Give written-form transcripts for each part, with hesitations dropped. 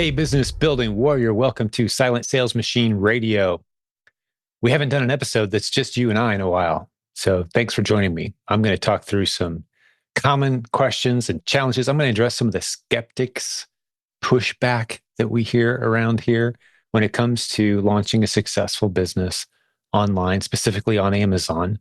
Hey, business building warrior, welcome to Silent Sales Machine Radio. We haven't done an episode that's just you and I in a while. So thanks for joining me. I'm going to talk through some common questions and challenges. I'm going to address some of the skeptics pushback that we hear around here when it comes to launching a successful business online, specifically on Amazon.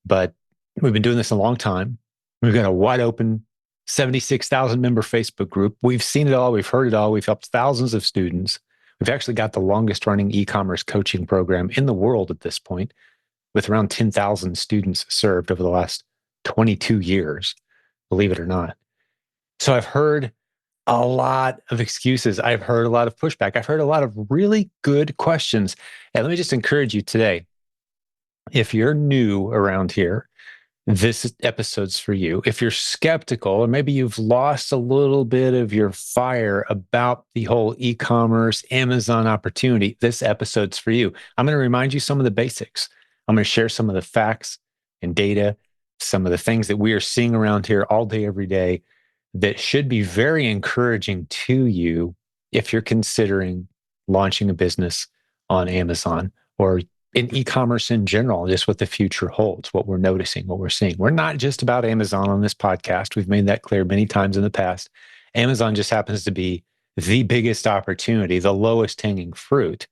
But we've been doing this a long time. We've got a wide open 76,000 member Facebook group. We've seen it all. We've heard it all. We've helped thousands of students. We've actually got the longest running e-commerce coaching program in the world at this point, with around 10,000 students served over the last 22 years, believe it or not. So I've heard a lot of excuses. I've heard a lot of pushback. I've heard a lot of really good questions. And let me just encourage you today. If you're new around here, this episode's for you. If you're skeptical, or maybe you've lost a little bit of your fire about the whole e-commerce Amazon opportunity, this episode's for you. I'm going to remind you some of the basics. I'm going to share some of the facts and data, some of the things that we are seeing around here all day, every day, that should be very encouraging to you if you're considering launching a business on Amazon or in e-commerce in general, just what the future holds, what we're noticing, what we're seeing. We're not just about Amazon on this podcast. We've made that clear many times in the past. Amazon just happens to be the biggest opportunity, the lowest hanging fruit.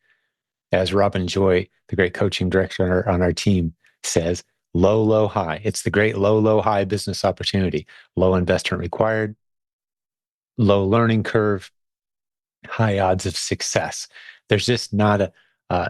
As Robin Joy, the great coaching director on our team, says, low, low, high. It's the great low, low, high business opportunity. Low investment required, low learning curve, high odds of success. There's just not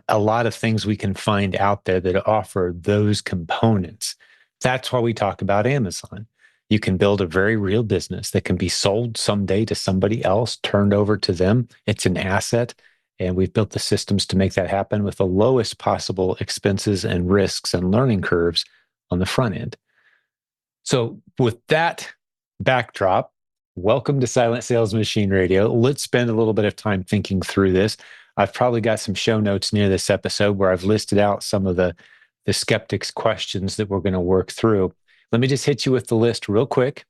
a lot of things we can find out there that offer those components. That's why we talk about Amazon. You can build a very real business that can be sold someday to somebody else, turned over to them. It's an asset. And we've built the systems to make that happen with the lowest possible expenses and risks and learning curves on the front end. So with that backdrop, welcome to Silent Sales Machine Radio. Let's spend a little bit of time thinking through this. I've probably got some show notes near this episode where I've listed out some of the skeptics' questions that we're going to work through. Let me just hit you with the list real quick,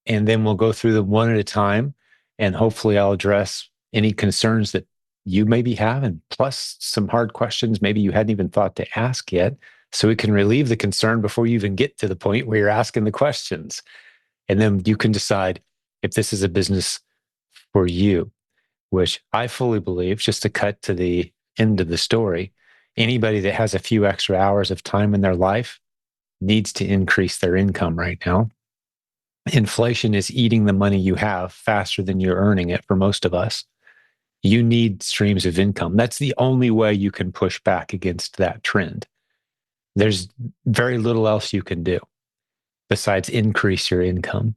and then we'll go through them one at a time, and hopefully I'll address any concerns that you maybe have, and plus some hard questions maybe you hadn't even thought to ask yet, so we can relieve the concern before you even get to the point where you're asking the questions. And then you can decide if this is a business for you, which I fully believe, just to cut to the end of the story, anybody that has a few extra hours of time in their life needs to increase their income right now. Inflation is eating the money you have faster than you're earning it for most of us. You need streams of income. That's the only way you can push back against that trend. There's very little else you can do besides increase your income.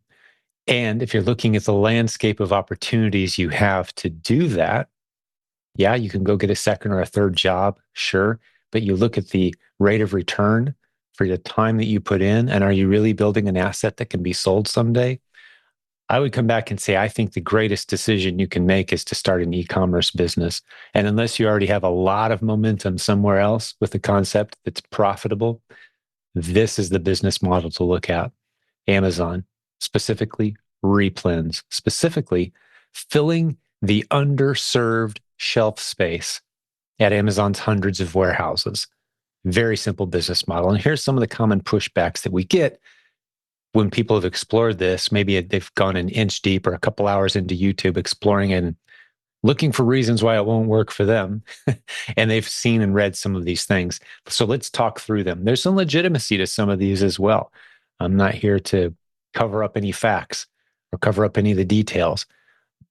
And if you're looking at the landscape of opportunities you have to do that, yeah, you can go get a second or a third job, sure. But you look at the rate of return for the time that you put in, and are you really building an asset that can be sold someday? I would come back and say, I think the greatest decision you can make is to start an e-commerce business. And unless you already have a lot of momentum somewhere else with a concept that's profitable, this is the business model to look at. Amazon, specifically replens, specifically filling the underserved shelf space at Amazon's hundreds of warehouses. Very simple business model. And here's some of the common pushbacks that we get when people have explored this. Maybe they've gone an inch deep or a couple hours into YouTube exploring it and looking for reasons why it won't work for them. And they've seen and read some of these things. So let's talk through them. There's some legitimacy to some of these as well. I'm not here to cover up any facts or cover up any of the details.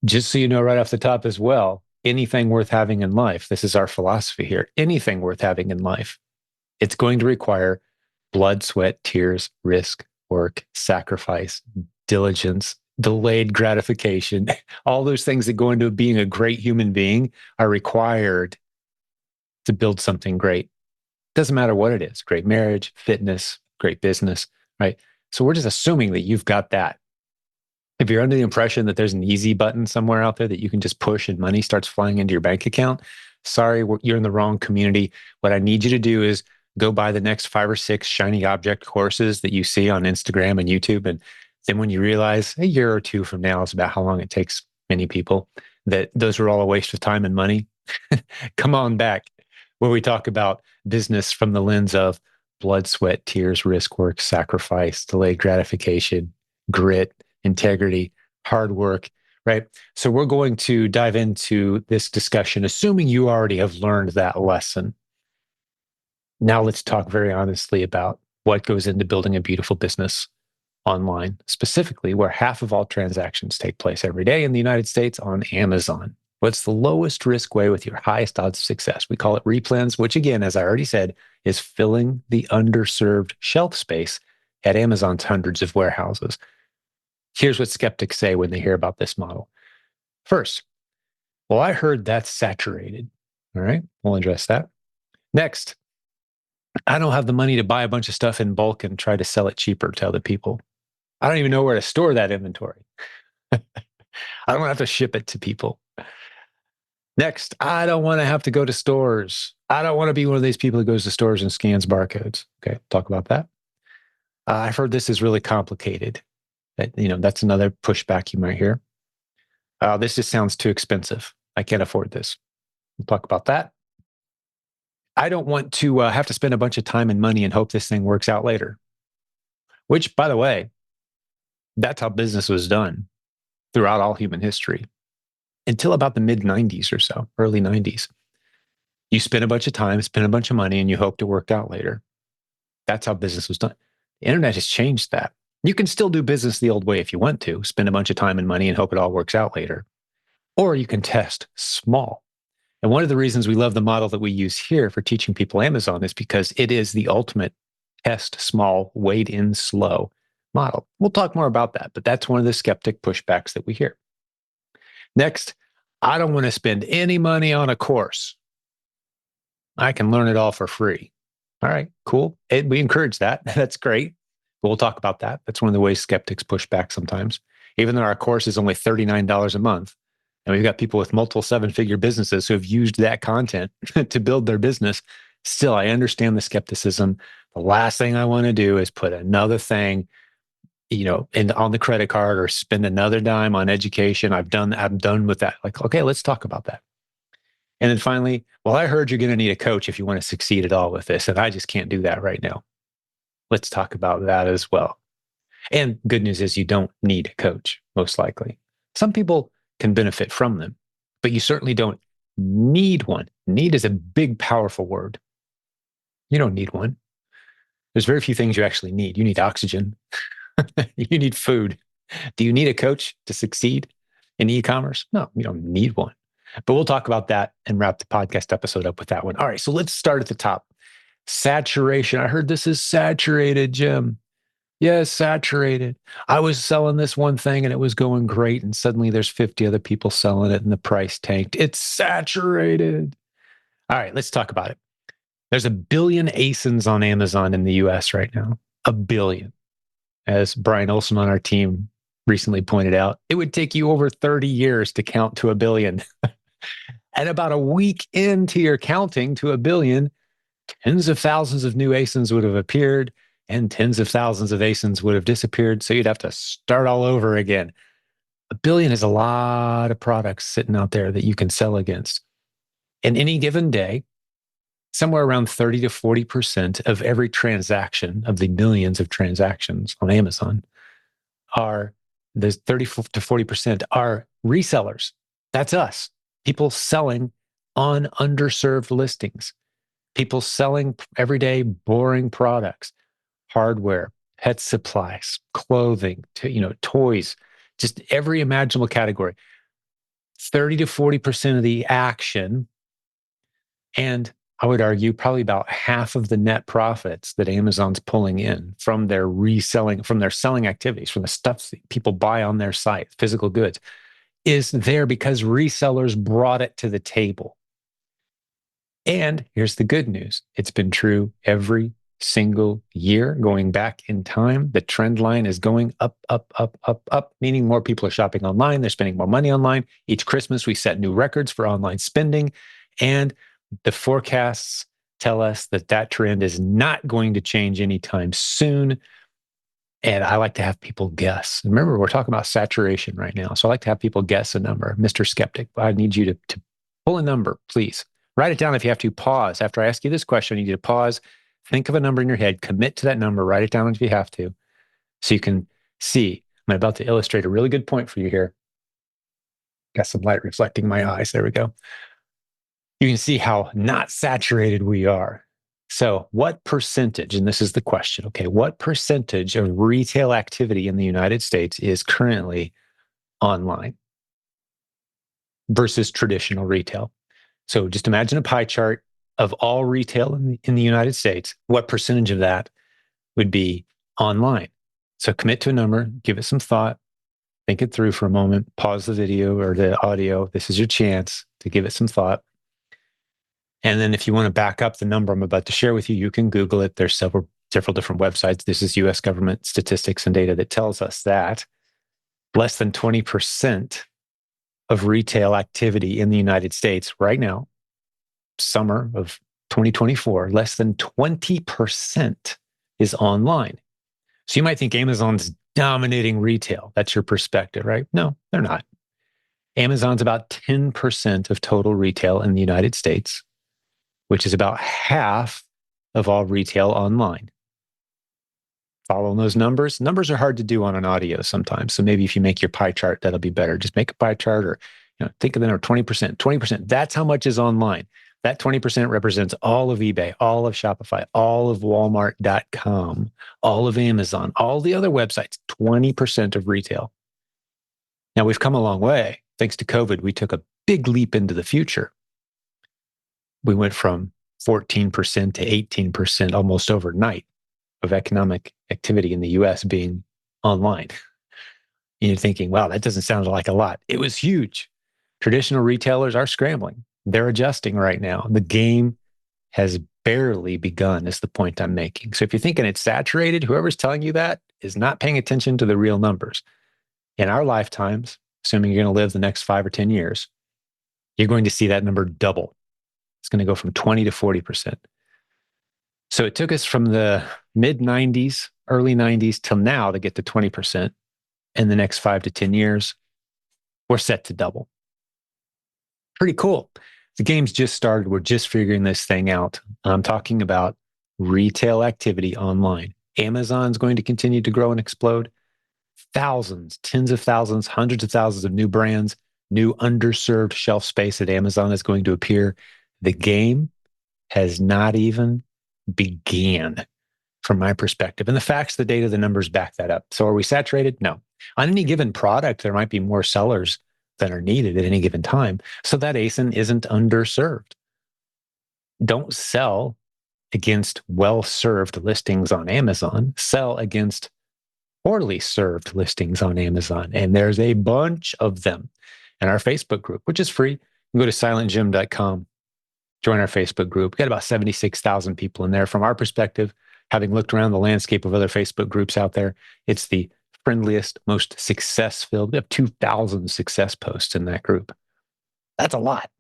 Just so you know right off the top as well, anything worth having in life, this is our philosophy here, anything worth having in life, it's going to require blood, sweat, tears, risk, work, sacrifice, diligence, delayed gratification. All those things that go into being a great human being are required to build something great. Doesn't matter what it is, great marriage, fitness, great business, right? So we're just assuming that you've got that. If you're under the impression that there's an easy button somewhere out there that you can just push and money starts flying into your bank account, sorry, you're in the wrong community. What I need you to do is go buy the next 5 or 6 shiny object courses that you see on Instagram and YouTube. And then when you realize a year or two from now is about how long it takes many people, that those are all a waste of time and money, come on back where we talk about business from the lens of blood, sweat, tears, risk, work, sacrifice, delayed gratification, grit, integrity, hard work, right? So we're going to dive into this discussion, assuming you already have learned that lesson. Now let's talk very honestly about what goes into building a beautiful business online, specifically where half of all transactions take place every day in the United States on Amazon. What's the lowest risk way with your highest odds of success? We call it replens, which again, as I already said, is filling the underserved shelf space at Amazon's hundreds of warehouses. Here's what skeptics say when they hear about this model. First, well, I heard that's saturated. All right, we'll address that. Next, I don't have the money to buy a bunch of stuff in bulk and try to sell it cheaper to other people. I don't even know where to store that inventory. I don't have to ship it to people. Next, I don't want to have to go to stores. I don't want to be one of these people who goes to stores and scans barcodes. Okay, talk about that. I've heard this is really complicated. That's another pushback you might hear. This just sounds too expensive. I can't afford this. We'll talk about that. I don't want to have to spend a bunch of time and money and hope this thing works out later. Which, by the way, that's how business was done throughout all human history until about the mid 90s or so, early 90s. You spend a bunch of time, spend a bunch of money, and you hope to work out later. That's how business was done. The internet has changed that. You can still do business the old way if you want to, spend a bunch of time and money and hope it all works out later. Or you can test small. And one of the reasons we love the model that we use here for teaching people Amazon is because it is the ultimate test small, wade in slow model. We'll talk more about that, but that's one of the skeptic pushbacks that we hear. Next, I don't want to spend any money on a course. I can learn it all for free. All right, cool. We encourage that. That's great. But we'll talk about that. That's one of the ways skeptics push back sometimes. Even though our course is only $39 a month, and we've got people with multiple seven-figure businesses who have used that content to build their business, still, I understand the skepticism. The last thing I want to do is put another thing, on the credit card or spend another dime on education. I'm done with that. Like, okay, let's talk about that. And then finally, well, I heard you're going to need a coach if you want to succeed at all with this, and I just can't do that right now. Let's talk about that as well. And good news is you don't need a coach, most likely. Some people can benefit from them, but you certainly don't need one. Need is a big, powerful word. You don't need one. There's very few things you actually need. You need oxygen. You need food. Do you need a coach to succeed in e-commerce? No, you don't need one. But we'll talk about that and wrap the podcast episode up with that one. All right, so let's start at the top. Saturation. I heard this is saturated, Jim. Yes, saturated. I was selling this one thing and it was going great, and suddenly there's 50 other people selling it and the price tanked. It's saturated. All right, let's talk about it. There's 1 billion ASINs on Amazon in the US right now. 1 billion. As Brian Olson on our team recently pointed out, it would take you over 30 years to count to 1 billion. And about a week into your counting to 1 billion, tens of thousands of new ASINs would have appeared and tens of thousands of ASINs would have disappeared. So you'd have to start all over again. 1 billion is a lot of products sitting out there that you can sell against. In any given day, somewhere around 30 to 40% of every transaction of the millions of transactions on Amazon there's 30 to 40% are resellers. That's us. People selling on underserved listings. People selling everyday boring products, hardware, pet supplies, clothing, toys, just every imaginable category. 30 to 40% of the action, and I would argue probably about half of the net profits that Amazon's pulling in from their reselling, from their selling activities, from the stuff that people buy on their site, physical goods, is there because resellers brought it to the table. And here's the good news. It's been true every single year going back in time. The trend line is going up, up, up, up, up, meaning more people are shopping online. They're spending more money online. Each Christmas, we set new records for online spending. And the forecasts tell us that that trend is not going to change anytime soon. And I like to have people guess. Remember, we're talking about saturation right now. So I like to have people guess a number. Mr. Skeptic, I need you to pull a number, please. Write it down if you have to. Pause. After I ask you this question, I need you to pause, think of a number in your head, commit to that number, write it down if you have to, so you can see. I'm about to illustrate a really good point for you here. Got some light reflecting my eyes. There we go. You can see how not saturated we are. So, what percentage, and this is the question, okay, what percentage of retail activity in the United States is currently online versus traditional retail? So, just imagine a pie chart of all retail in the United States. What percentage of that would be online? So, commit to a number, give it some thought, think it through for a moment, pause the video or the audio. This is your chance to give it some thought. And then if you want to back up the number I'm about to share with you, you can Google it. There's several different websites. This is US government statistics and data that tells us that less than 20% of retail activity in the United States right now, summer of 2024, less than 20% is online. So you might think Amazon's dominating retail. That's your perspective, right? No, they're not. Amazon's about 10% of total retail in the United States, which is about half of all retail online. Following those numbers. Numbers are hard to do on an audio sometimes. So maybe if you make your pie chart, that'll be better. Just make a pie chart or think of the number 20%. 20%, that's how much is online. That 20% represents all of eBay, all of Shopify, all of Walmart.com, all of Amazon, all the other websites, 20% of retail. Now we've come a long way. Thanks to COVID, we took a big leap into the future. We went from 14% to 18% almost overnight of economic activity in the US being online. And you're thinking, wow, that doesn't sound like a lot. It was huge. Traditional retailers are scrambling. They're adjusting right now. The game has barely begun, is the point I'm making. So if you're thinking it's saturated, whoever's telling you that is not paying attention to the real numbers. In our lifetimes, assuming you're going to live the next 5 or 10 years, you're going to see that number double. It's going to go from 20 to 40%. So it took us from the mid 90s, early 90s till now to get to 20%. In the next 5 to 10 years, we're set to double. Pretty cool. The game's just started. We're just figuring this thing out. I'm talking about retail activity online. Amazon's going to continue to grow and explode. Thousands, tens of thousands, hundreds of thousands of new brands, new underserved shelf space at Amazon is going to appear. The game has not even began from my perspective. And the facts, the data, the numbers back that up. So are we saturated? No. On any given product, there might be more sellers than are needed at any given time. So that ASIN isn't underserved. Don't sell against well-served listings on Amazon. Sell against poorly served listings on Amazon. And there's a bunch of them in our Facebook group, which is free. You can go to silentjimdotcom, join our Facebook group. We got about 76,000 people in there. From our perspective, having looked around the landscape of other Facebook groups out there, it's the friendliest, most success-filled. We have 2,000 success posts in that group. That's a lot.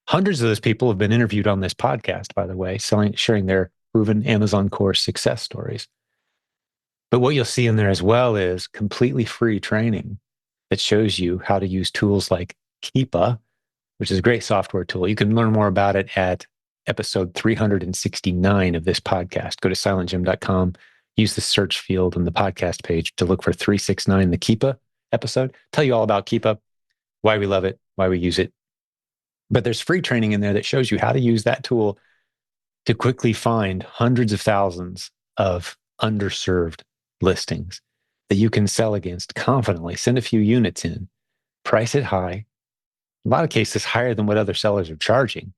Hundreds of those people have been interviewed on this podcast, by the way, sharing their proven Amazon course success stories. But what you'll see in there as well is completely free training that shows you how to use tools like Keepa, which is a great software tool. You can learn more about it at episode 369 of this podcast. Go to silentjim.com, use the search field on the podcast page to look for 369, the Keepa episode. Tell you all about Keepa, why we love it, why we use it. But there's free training in there that shows you how to use that tool to quickly find hundreds of thousands of underserved listings that you can sell against confidently, send a few units in, price it high, in a lot of cases higher than what other sellers are charging,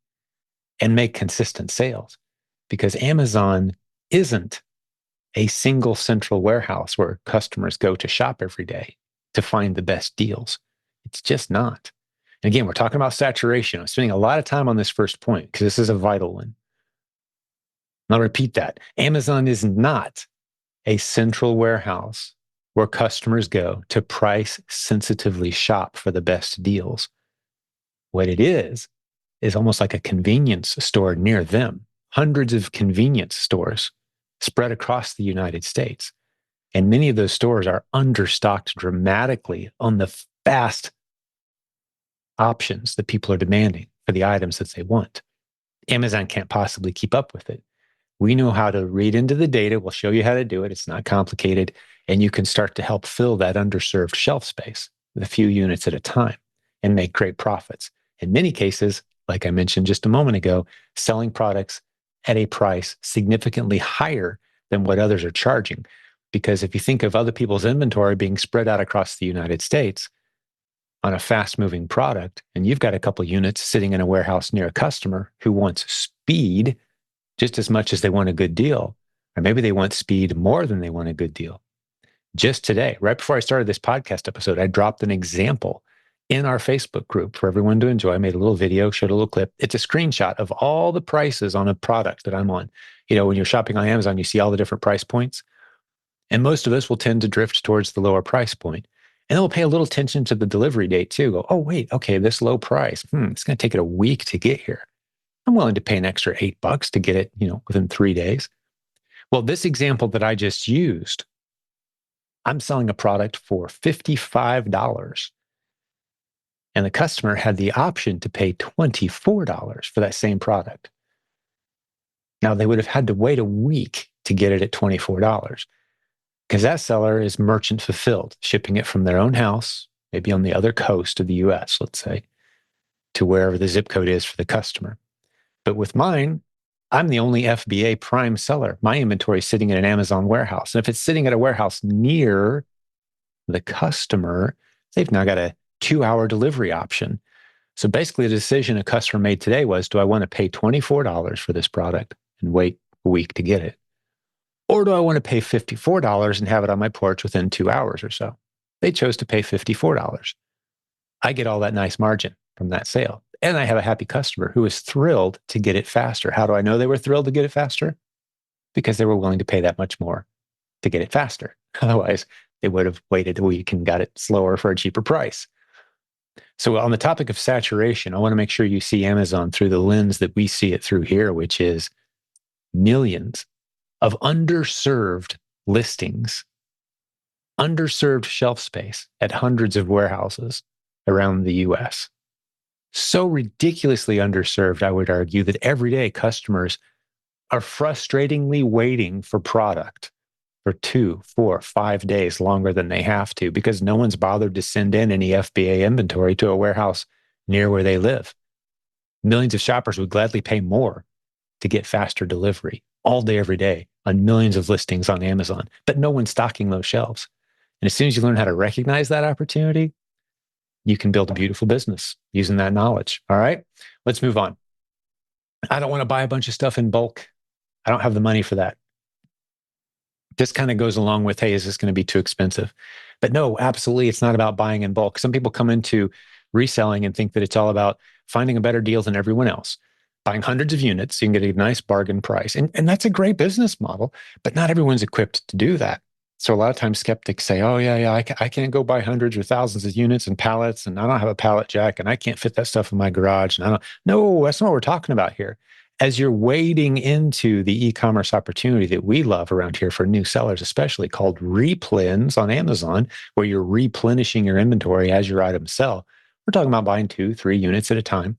and make consistent sales. Because Amazon isn't a single central warehouse where customers go to shop every day to find the best deals. It's just not. And again, we're talking about saturation. I'm spending a lot of time on this first point because this is a vital one. And I'll repeat that. Amazon is not a central warehouse where customers go to price sensitively shop for the best deals. What it is almost like a convenience store near them. Hundreds of convenience stores spread across the United States. And many of those stores are understocked dramatically on the fast options that people are demanding for the items that they want. Amazon can't possibly keep up with it. We know how to read into the data. We'll show you how to do it. It's not complicated. And you can start to help fill that underserved shelf space with a few units at a time and make great profits. In many cases, like I mentioned just a moment ago, selling products at a price significantly higher than what others are charging. Because if you think of other people's inventory being spread out across the United States on a fast moving product, and you've got a couple units sitting in a warehouse near a customer who wants speed just as much as they want a good deal, or maybe they want speed more than they want a good deal. Just today, right before I started this podcast episode, I dropped an example in our Facebook group for everyone to enjoy. I made a little video, showed a little clip. It's a screenshot of all the prices on a product that I'm on. You know, when you're shopping on Amazon, you see all the different price points. And most of us will tend to drift towards the lower price point. And then we'll pay a little attention to the delivery date too. Go, oh, wait, okay, this low price. It's going to take it a week to get here. I'm willing to pay an extra $8 to get it, within 3 days. Well, this example that I just used, I'm selling a product for $55. And the customer had the option to pay $24 for that same product. Now, they would have had to wait a week to get it at $24 because that seller is merchant fulfilled, shipping it from their own house, maybe on the other coast of the US, let's say, to wherever the zip code is for the customer. But with mine, I'm the only FBA prime seller. My inventory is sitting in an Amazon warehouse. And if it's sitting at a warehouse near the customer, they've now got a 2-hour delivery option. So basically, the decision a customer made today was, do I want to pay $24 for this product and wait a week to get it? Or do I want to pay $54 and have it on my porch within 2 hours or so? They chose to pay $54. I get all that nice margin from that sale. And I have a happy customer who is thrilled to get it faster. How do I know they were thrilled to get it faster? Because they were willing to pay that much more to get it faster. Otherwise, they would have waited a week and got it slower for a cheaper price. So on the topic of saturation, I want to make sure you see Amazon through the lens that we see it through here, which is millions of underserved listings, underserved shelf space at hundreds of warehouses around the US. So ridiculously underserved, I would argue, that every day customers are frustratingly waiting for product for 2, 4, 5 days longer than they have to because no one's bothered to send in any FBA inventory to a warehouse near where they live. Millions of shoppers would gladly pay more to get faster delivery all day, every day on millions of listings on Amazon, but no one's stocking those shelves. And as soon as you learn how to recognize that opportunity, you can build a beautiful business using that knowledge. All right, let's move on. I don't want to buy a bunch of stuff in bulk. I don't have the money for that. This kind of goes along with, hey, is this going to be too expensive? But no, absolutely, it's not about buying in bulk. Some people come into reselling and think that it's all about finding a better deal than everyone else, buying hundreds of units so you can get a nice bargain price. And that's a great business model, but not everyone's equipped to do that. So a lot of times skeptics say, oh, yeah, I can't go buy hundreds or thousands of units and pallets, and I don't have a pallet jack, and I can't fit that stuff in my garage. And No, that's not what we're talking about here. As you're wading into the e-commerce opportunity that we love around here for new sellers, especially called replens on Amazon, where you're replenishing your inventory as your items sell, we're talking about buying 2, 3 units at a time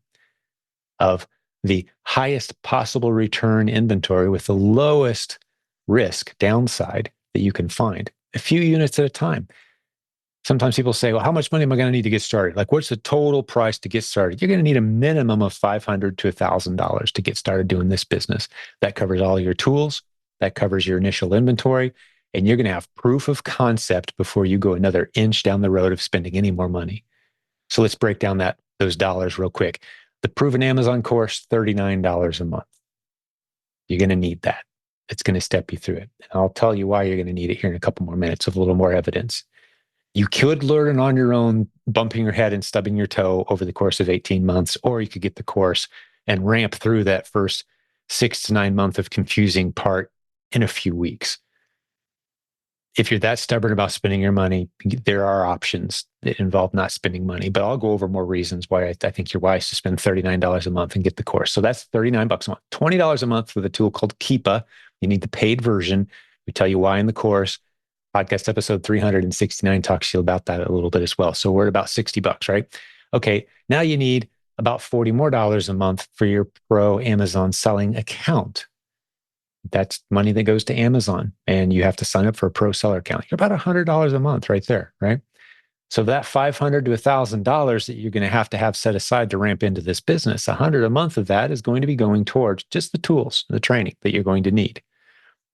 of the highest possible return inventory with the lowest risk downside that you can find, a few units at a time. Sometimes people say, well, how much money am I going to need to get started? Like, what's the total price to get started? You're going to need a minimum of $500 to $1,000 to get started doing this business. That covers all your tools. That covers your initial inventory. And you're going to have proof of concept before you go another inch down the road of spending any more money. So let's break down those dollars real quick. The Proven Amazon course, $39 a month. You're going to need that. It's going to step you through it. And I'll tell you why you're going to need it here in a couple more minutes of a little more evidence. You could learn on your own, bumping your head and stubbing your toe over the course of 18 months, or you could get the course and ramp through that first 6 to 9 months of confusing part in a few weeks. If you're that stubborn about spending your money, there are options that involve not spending money, but I'll go over more reasons why I think you're wise to spend $39 a month and get the course. So that's $39 a month, $20 a month with a tool called Keepa. You need the paid version. We tell you why in the course. Podcast episode 369 talks to you about that a little bit as well. So we're at about $60, right? Okay, now you need about $40 more a month for your pro Amazon selling account. That's money that goes to Amazon, and you have to sign up for a pro seller account. You're about $100 a month right there, right? So that $500 to $1,000 that you're going to have set aside to ramp into this business, 100 a month of that is going to be going towards just the tools, the training that you're going to need.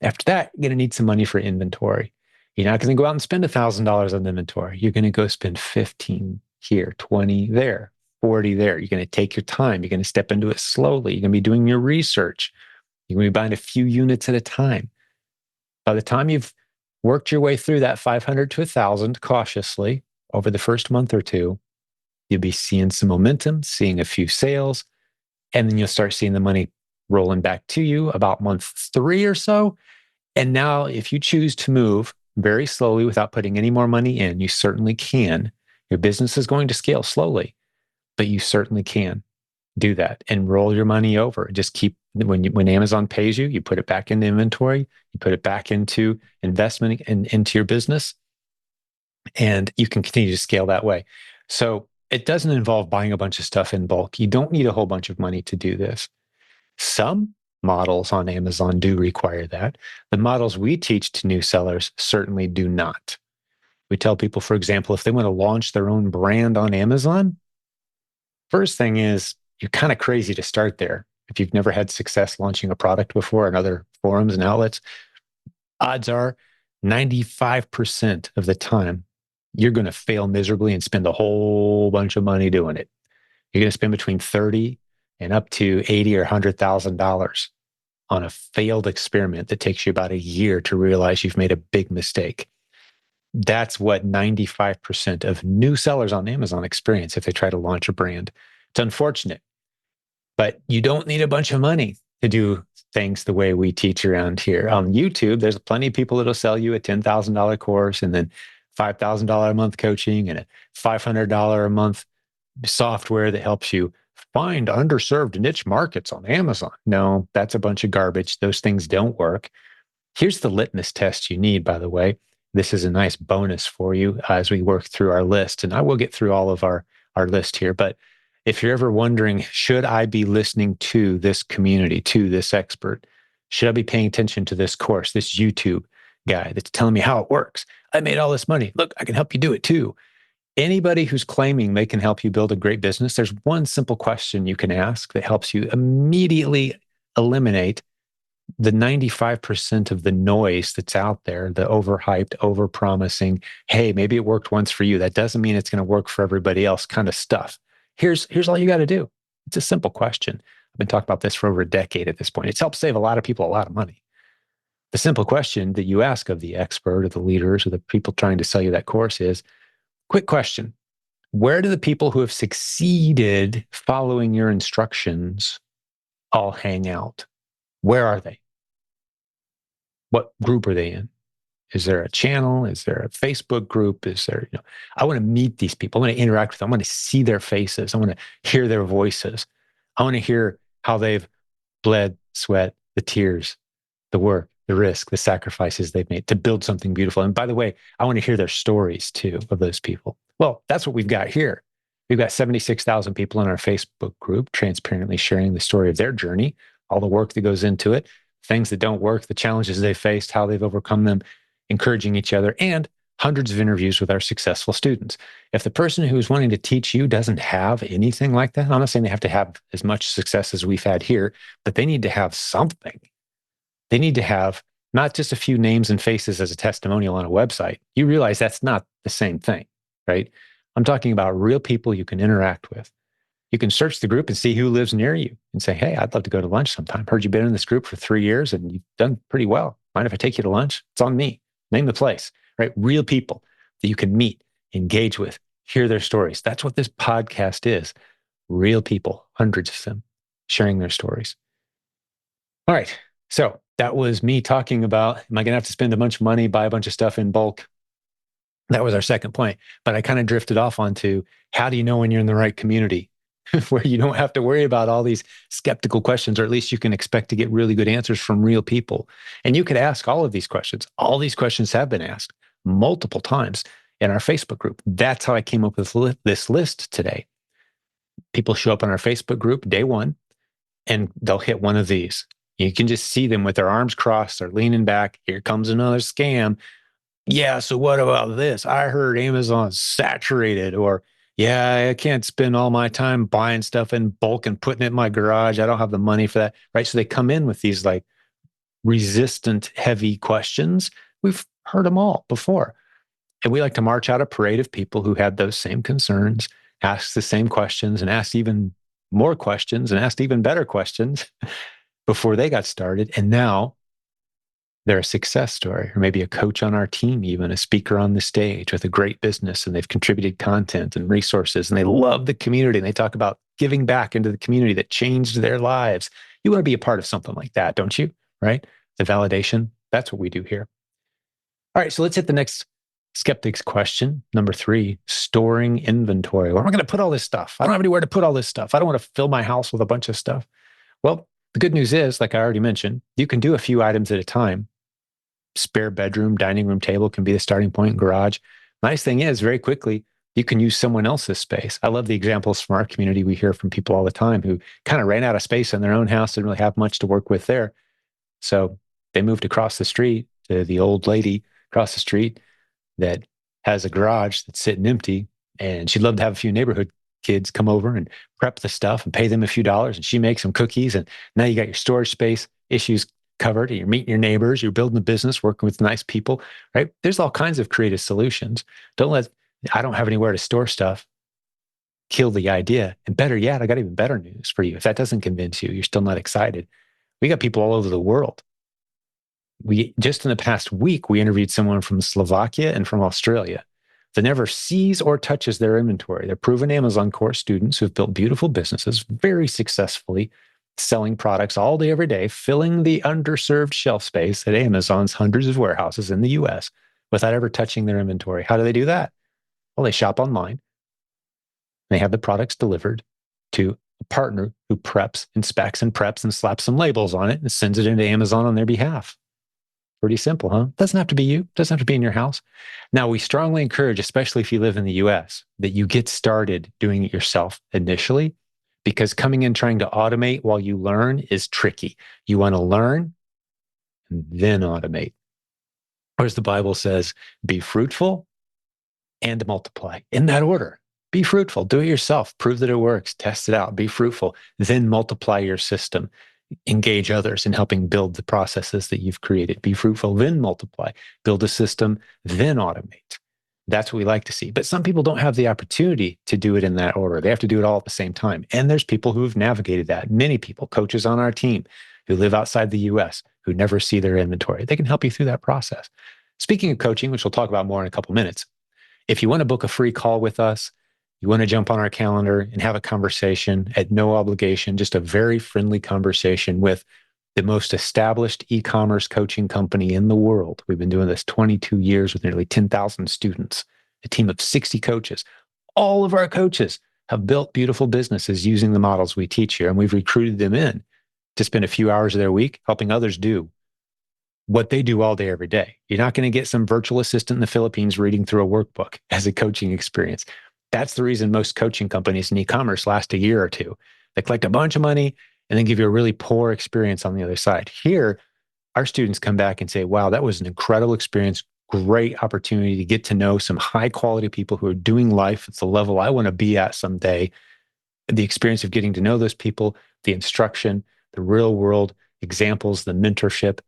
After that, you're going to need some money for inventory. You're not going to go out and spend $1,000 on inventory. You're going to go spend 15 here, 20 there, 40 there. You're going to take your time. You're going to step into it slowly. You're going to be doing your research. You're going to be buying a few units at a time. By the time you've worked your way through that 500 to 1,000 cautiously over the first month or two, you'll be seeing some momentum, seeing a few sales, and then you'll start seeing the money rolling back to you about month 3 or so. And now, if you choose to move very slowly without putting any more money in, you certainly can. Your business is going to scale slowly, but you certainly can do that and roll your money over. Just keep, when Amazon pays you, you put it back into inventory, you put it back into investment and into your business, and you can continue to scale that way. So it doesn't involve buying a bunch of stuff in bulk. You don't need a whole bunch of money to do this. Some models on Amazon do require that. The models we teach to new sellers certainly do not. We tell people, for example, if they want to launch their own brand on Amazon, first thing is you're kind of crazy to start there. If you've never had success launching a product before on other forums and outlets, odds are 95% of the time you're going to fail miserably and spend a whole bunch of money doing it. You're going to spend between 30 and up to 80 or $100,000 on a failed experiment that takes you about a year to realize you've made a big mistake. That's what 95% of new sellers on Amazon experience if they try to launch a brand. It's unfortunate, but you don't need a bunch of money to do things the way we teach around here. On YouTube, there's plenty of people that'll sell you a $10,000 course and then $5,000 a month coaching and a $500 a month software that helps you find underserved niche markets on Amazon. No, that's a bunch of garbage. Those things don't work. Here's the litmus test you need, by the way. This is a nice bonus for you as we work through our list. And I will get through all of our list here. But if you're ever wondering, should I be listening to this community, to this expert? Should I be paying attention to this course, this YouTube guy that's telling me how it works? I made all this money. Look, I can help you do it too. Anybody who's claiming they can help you build a great business, there's one simple question you can ask that helps you immediately eliminate the 95% of the noise that's out there, the overhyped, overpromising, hey, maybe it worked once for you. That doesn't mean it's going to work for everybody else kind of stuff. Here's all you got to do. It's a simple question. I've been talking about this for over a decade at this point. It's helped save a lot of people a lot of money. The simple question that you ask of the expert or the leaders or the people trying to sell you that course is, quick question. Where do the people who have succeeded following your instructions all hang out? Where are they? What group are they in? Is there a channel? Is there a Facebook group? Is there, I want to meet these people. I want to interact with them. I want to see their faces. I want to hear their voices. I want to hear how they've bled, sweat, the tears, the work, the risk, the sacrifices they've made to build something beautiful. And by the way, I want to hear their stories too of those people. Well, that's what we've got here. We've got 76,000 people in our Facebook group transparently sharing the story of their journey, all the work that goes into it, things that don't work, the challenges they faced, how they've overcome them, encouraging each other, and hundreds of interviews with our successful students. If the person who's wanting to teach you doesn't have anything like that, I'm not saying they have to have as much success as we've had here, but they need to have something. They need to have not just a few names and faces as a testimonial on a website. You realize that's not the same thing, right? I'm talking about real people you can interact with. You can search the group and see who lives near you and say, hey, I'd love to go to lunch sometime. Heard you've been in this group for 3 years and you've done pretty well. Mind if I take you to lunch? It's on me. Name the place, right? Real people that you can meet, engage with, hear their stories. That's what this podcast is. Real people, hundreds of them, sharing their stories. All right. So that was me talking about, am I going to have to spend a bunch of money, buy a bunch of stuff in bulk? That was our second point. But I kind of drifted off onto, how do you know when you're in the right community where you don't have to worry about all these skeptical questions, or at least you can expect to get really good answers from real people. And you could ask all of these questions. All these questions have been asked. multiple times in our Facebook group. That's how I came up with this list today. People show up on our Facebook group day one, and they'll hit one of these. You can just see them with their arms crossed. They're leaning back. Here comes another scam. Yeah, so what about this? I heard Amazon's saturated, or yeah, I can't spend all my time buying stuff in bulk and putting it in my garage. I don't have the money for that. Right. So they come in with these like resistant, heavy questions. We've heard them all before. And we like to march out a parade of people who had those same concerns, asked the same questions, and asked even more questions and asked even better questions before they got started. And now they're a success story, or maybe a coach on our team, even a speaker on the stage with a great business, and they've contributed content and resources, and they love the community. And they talk about giving back into the community that changed their lives. You want to be a part of something like that, don't you? Right? The validation. That's what we do here. All right. So let's hit the next skeptics question. Number 3, storing inventory. Where am I going to put all this stuff? I don't have anywhere to put all this stuff. I don't want to fill my house with a bunch of stuff. Well, the good news is, like I already mentioned, you can do a few items at a time. Spare bedroom, dining room table can be the starting point, garage. Nice thing is, very quickly, you can use someone else's space. I love the examples from our community. We hear from people all the time who kind of ran out of space in their own house, didn't really have much to work with there. So they moved across the street to the old lady across the street that has a garage that's sitting empty. And she'd love to have a few neighborhood kids come over and prep the stuff and pay them a few dollars. And she makes some cookies. And now you got your storage space issues covered. And you're meeting your neighbors. You're building a business, working with nice people, right? There's all kinds of creative solutions. Don't let, I don't have anywhere to store stuff, kill the idea. And better yet, I got even better news for you. If that doesn't convince you, you're still not excited. We got people all over the world. We just in the past week, we interviewed someone from Slovakia and from Australia that never sees or touches their inventory. They're proven Amazon course students who've built beautiful businesses very successfully, selling products all day, every day, filling the underserved shelf space at Amazon's hundreds of warehouses in the US without ever touching their inventory. How do they do that? Well, they shop online. They have the products delivered to a partner who preps, inspects, and preps and slaps some labels on it and sends it into Amazon on their behalf. Pretty simple, huh? Doesn't have to be you. Doesn't have to be in your house. Now, we strongly encourage, especially if you live in the US, that you get started doing it yourself initially, because coming in trying to automate while you learn is tricky. You want to learn and then automate. Or as the Bible says, be fruitful and multiply in that order. Be fruitful, do it yourself, prove that it works, test it out, be fruitful, then multiply your system. Engage others in helping build the processes that you've created. Be fruitful, then multiply. Build a system, then automate. That's what we like to see. But some people don't have the opportunity to do it in that order. They have to do it all at the same time. And there's people who have navigated that. Many people, coaches on our team who live outside the US, who never see their inventory. They can help you through that process. Speaking of coaching, which we'll talk about more in a couple minutes, if you want to book a free call with us, you want to jump on our calendar and have a conversation at no obligation, just a very friendly conversation with the most established e-commerce coaching company in the world. We've been doing this 22 years with nearly 10,000 students, a team of 60 coaches. All of our coaches have built beautiful businesses using the models we teach here, and we've recruited them in to spend a few hours of their week helping others do what they do all day, every day. You're not going to get some virtual assistant in the Philippines reading through a workbook as a coaching experience. That's the reason most coaching companies in e-commerce last a year or two. They collect a bunch of money and then give you a really poor experience on the other side. Here, our students come back and say, wow, that was an incredible experience, great opportunity to get to know some high quality people who are doing life at the level I want to be at someday. The experience of getting to know those people, the instruction, the real world examples, the mentorship,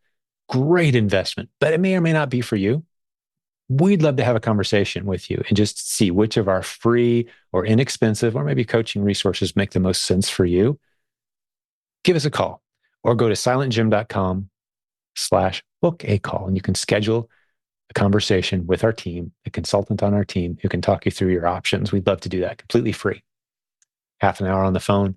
great investment, but it may or may not be for you. We'd love to have a conversation with you and just see which of our free or inexpensive or maybe coaching resources make the most sense for you. Give us a call or go to silentjimdotcom/book a call, and you can schedule a conversation with our team, a consultant on our team who can talk you through your options. We'd love to do that completely free. Half an hour on the phone.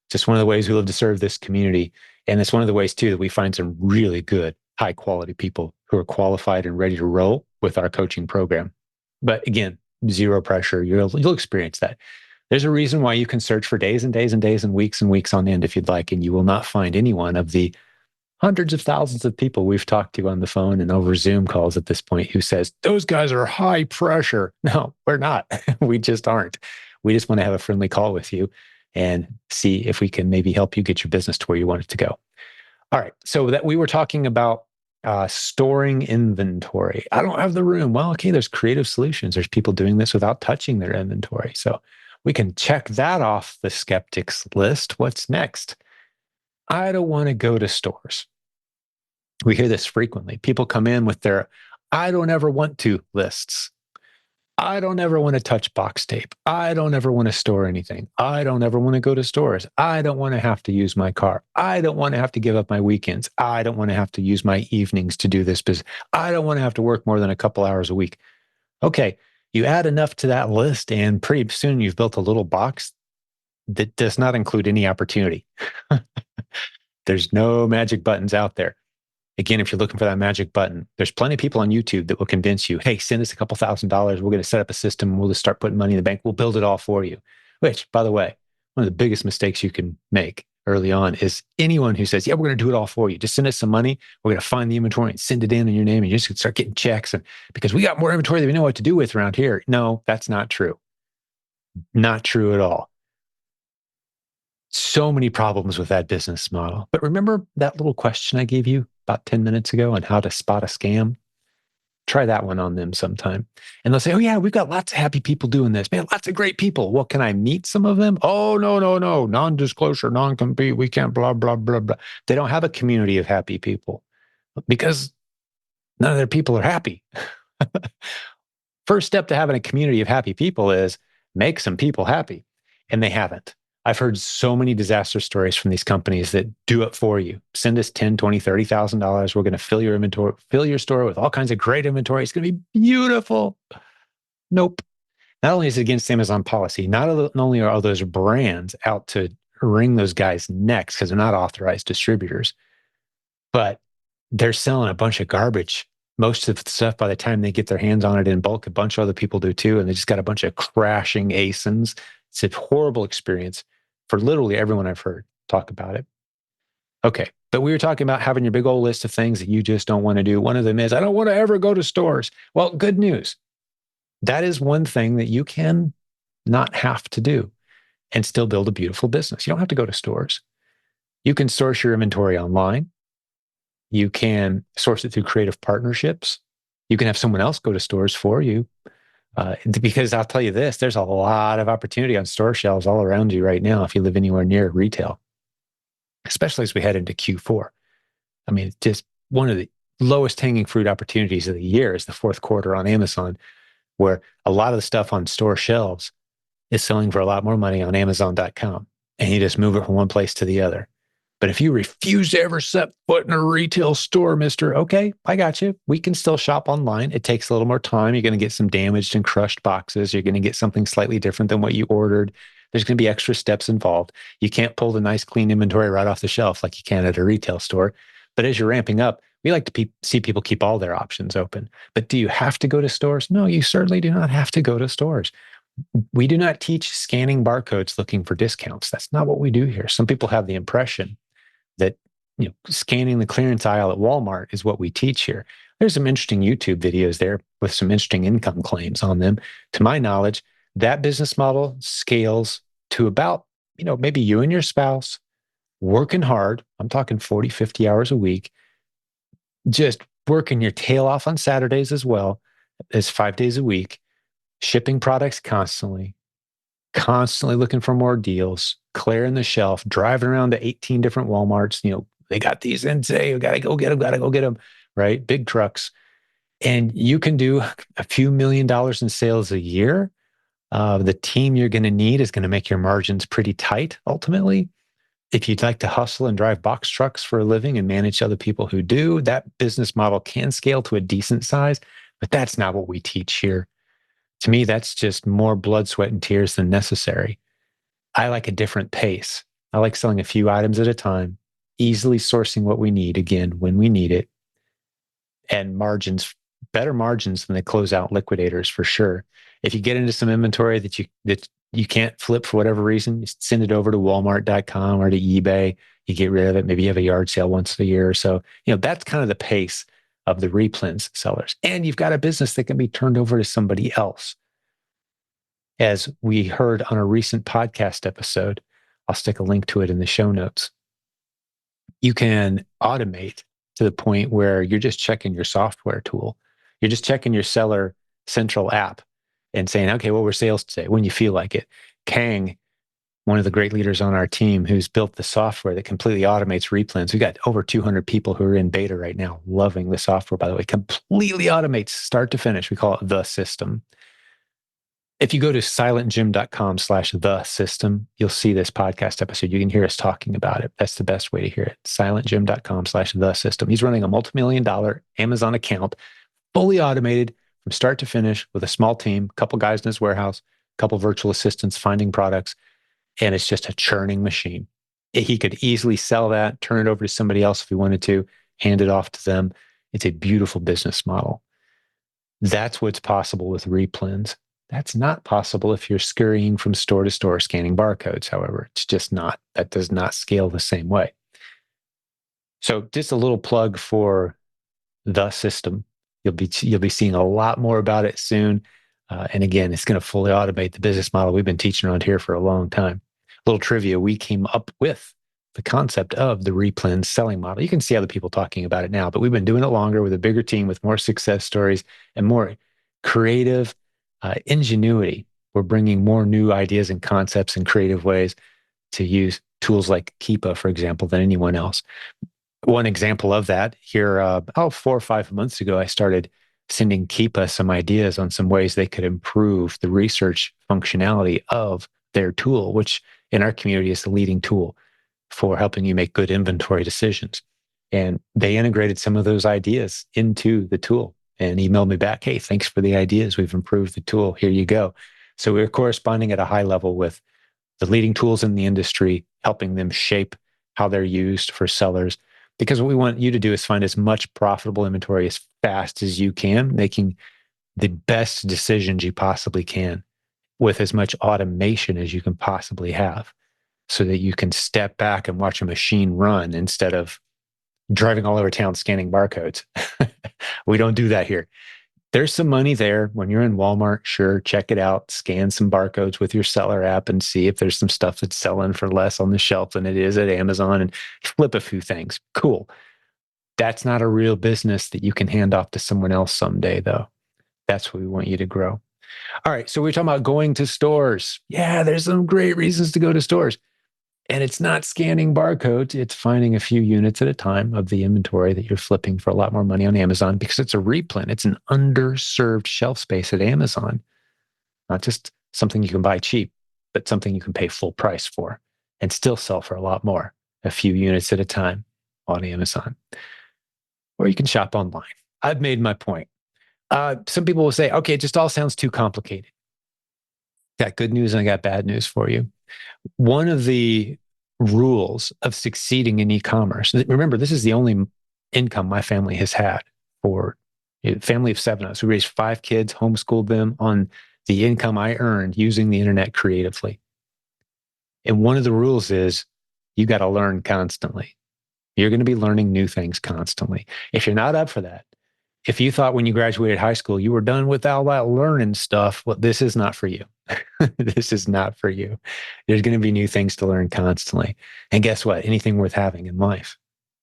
Just one of the ways we love to serve this community. And it's one of the ways too that we find some really good, high quality people who are qualified and ready to roll with our coaching program. But again, zero pressure. You'll experience that. There's a reason why you can search for days and days and days and weeks on end if you'd like, and you will not find any one of the hundreds of thousands of people we've talked to on the phone and over Zoom calls at this point who says, those guys are high pressure. No, we're not. We just aren't. We just want to have a friendly call with you and see if we can maybe help you get your business to where you want it to go. All right. So that we were talking about storing inventory. I don't have the room. Well, okay, there's creative solutions. There's people doing this without touching their inventory. So we can check that off the skeptics list. What's next? I don't want to go to stores. We hear this frequently. People come in with their I don't ever want to lists. I don't ever want to touch box tape. I don't ever want to store anything. I don't ever want to go to stores. I don't want to have to use my car. I don't want to have to give up my weekends. I don't want to have to use my evenings to do this business. I don't want to have to work more than a couple hours a week. Okay, you add enough to that list, and pretty soon you've built a little box that does not include any opportunity. There's no magic buttons out there. Again, if you're looking for that magic button, there's plenty of people on YouTube that will convince you, hey, send us a couple $1,000s. We're going to set up a system. We'll just start putting money in the bank. We'll build it all for you. Which, by the way, one of the biggest mistakes you can make early on is anyone who says, yeah, we're going to do it all for you. Just send us some money. We're going to find the inventory and send it in your name. And you're just going to start getting checks. And because we got more inventory than we know what to do with around here. No, that's not true. Not true at all. So many problems with that business model. But remember that little question I gave you about 10 minutes ago on how to spot a scam? Try that one on them sometime. And they'll say, oh, yeah, we've got lots of happy people doing this. Man, lots of great people. Well, can I meet some of them? Oh, no, no, no. Non-disclosure, non-compete. We can't blah, blah, blah, blah. They don't have a community of happy people because none of their people are happy. First step to having a community of happy people is make some people happy. And they haven't. I've heard so many disaster stories from these companies that do it for you. Send us $10, $20, $30,000. We're going to fill your inventory, fill your store with all kinds of great inventory. It's going to be beautiful. Nope. Not only is it against Amazon policy, not only are all those brands out to wring those guys' necks because they're not authorized distributors, but they're selling a bunch of garbage. Most of the stuff, by the time they get their hands on it in bulk, a bunch of other people do too. And they just got a bunch of crashing ASINs. It's a horrible experience for literally everyone I've heard talk about it. Okay, but we were talking about having your big old list of things that you just don't want to do. One of them is, I don't want to ever go to stores. Well, good news. That is one thing that you can not have to do and still build a beautiful business. You don't have to go to stores. You can source your inventory online. You can source it through creative partnerships. You can have someone else go to stores for you. Because I'll tell you this, there's a lot of opportunity on store shelves all around you right now if you live anywhere near retail, especially as we head into Q4. I mean, just one of the lowest hanging fruit opportunities of the year is the fourth quarter on Amazon, where a lot of the stuff on store shelves is selling for a lot more money on Amazon.com. And you just move it from one place to the other. But if you refuse to ever set foot in a retail store, mister, okay, I got you. We can still shop online. It takes a little more time. You're going to get some damaged and crushed boxes. You're going to get something slightly different than what you ordered. There's going to be extra steps involved. You can't pull the nice, clean inventory right off the shelf like you can at a retail store. But as you're ramping up, we like to see people keep all their options open. But do you have to go to stores? No, you certainly do not have to go to stores. We do not teach scanning barcodes looking for discounts. That's not what we do here. Some people have the impression that scanning the clearance aisle at Walmart is what we teach here. There's some interesting YouTube videos there with some interesting income claims on them. To my knowledge, that business model scales to about, maybe you and your spouse working hard. I'm talking 40, 50 hours a week, just working your tail off on Saturdays as well as 5 days a week, shipping products constantly looking for more deals, clearing the shelf, driving around to 18 different Walmarts. They got these in today. We got to go get them, right? Big trucks. And you can do a few $1 million in sales a year. The team you're going to need is going to make your margins pretty tight, ultimately. If you'd like to hustle and drive box trucks for a living and manage other people who do, that business model can scale to a decent size, but that's not what we teach here. To me, that's just more blood, sweat, and tears than necessary. I like a different pace. I like selling a few items at a time, easily sourcing what we need, again, when we need it, and margins, better margins than the closeout liquidators for sure. If you get into some inventory that you can't flip for whatever reason, you send it over to walmart.com or to eBay. You get rid of it. Maybe you have a yard sale once a year or so. That's kind of the pace of the replens sellers. And you've got a business that can be turned over to somebody else. As we heard on a recent podcast episode, I'll stick a link to it in the show notes. You can automate to the point where you're just checking your software tool. You're just checking your seller central app and saying, okay, what were sales today when you feel like it? Kang, one of the great leaders on our team who's built the software that completely automates replens. We've got over 200 people who are in beta right now, loving the software, by the way, completely automates start to finish. We call it the system. If you go to silentjimdotcom/the system, you'll see this podcast episode. You can hear us talking about it. That's the best way to hear it. silentjimdotcom/the system. He's running a multi-million-dollar Amazon account, fully automated from start to finish with a small team, a couple guys in his warehouse, a couple virtual assistants finding products, and it's just a churning machine. He could easily sell that, turn it over to somebody else if he wanted to, hand it off to them. It's a beautiful business model. That's what's possible with replens. That's not possible if you're scurrying from store to store scanning barcodes, however. It's just not. That does not scale the same way. So just a little plug for the system. You'll be seeing a lot more about it soon. And again, it's going to fully automate the business model we've been teaching around here for a long time. A little trivia, we came up with the concept of the replens selling model. You can see other people talking about it now, but we've been doing it longer with a bigger team, with more success stories and more creative ingenuity. We're bringing more new ideas and concepts and creative ways to use tools like Keepa, for example, than anyone else. One example of that here, 4 or 5 months ago, I started sending Keepa some ideas on some ways they could improve the research functionality of their tool, which in our community is the leading tool for helping you make good inventory decisions. And they integrated some of those ideas into the tool and emailed me back, hey, thanks for the ideas. We've improved the tool. Here you go. So we're corresponding at a high level with the leading tools in the industry, helping them shape how they're used for sellers. Because what we want you to do is find as much profitable inventory as fast as you can, making the best decisions you possibly can with as much automation as you can possibly have, so that you can step back and watch a machine run instead of driving all over town scanning barcodes. We don't do that here. There's some money there when you're in Walmart. Sure, check it out. Scan some barcodes with your seller app and see if there's some stuff that's selling for less on the shelf than it is at Amazon, and flip a few things. Cool. That's not a real business that you can hand off to someone else someday, though. That's what we want you to grow. All right, so we're talking about going to stores. Yeah, there's some great reasons to go to stores. And it's not scanning barcodes. It's finding a few units at a time of the inventory that you're flipping for a lot more money on Amazon, because it's a replen. It's an underserved shelf space at Amazon. Not just something you can buy cheap, but something you can pay full price for and still sell for a lot more, a few units at a time on Amazon. Or you can shop online. I've made my point. Some people will say, okay, it just all sounds too complicated. Got good news and I got bad news for you. One of the rules of succeeding in e-commerce, remember, this is the only income my family has had for a family of 7 of us. We raised 5 kids, homeschooled them on the income I earned using the internet creatively. And one of the rules is you got to learn constantly. You're going to be learning new things constantly. If you're not up for that, if you thought when you graduated high school you were done with all that learning stuff, well, this is not for you. This is not for you. There's going to be new things to learn constantly. And guess what? Anything worth having in life,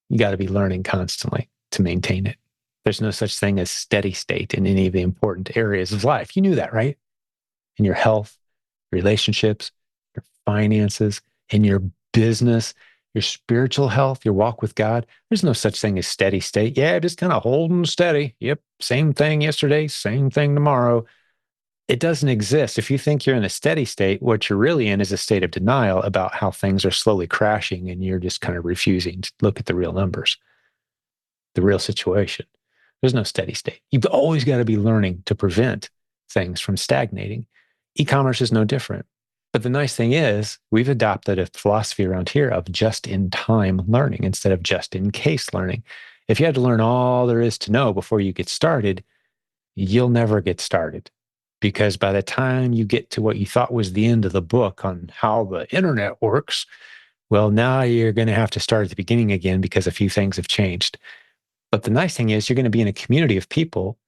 you got to be learning constantly to maintain it. There's no such thing as steady state in any of the important areas of life. You knew that, right? In your health, relationships, your finances, in your business, your spiritual health, your walk with God. There's no such thing as steady state. Yeah, just kind of holding steady. Yep, same thing yesterday, same thing tomorrow. It doesn't exist. If you think you're in a steady state, what you're really in is a state of denial about how things are slowly crashing, and you're just kind of refusing to look at the real numbers, the real situation. There's no steady state. You've always got to be learning to prevent things from stagnating. E-commerce is no different. But the nice thing is we've adopted a philosophy around here of just-in-time learning instead of just-in-case learning. If you had to learn all there is to know before you get started, you'll never get started. because by the time you get to what you thought was the end of the book on how the internet works, well, now you're going to have to start at the beginning again because a few things have changed. But the nice thing is you're going to be in a community of people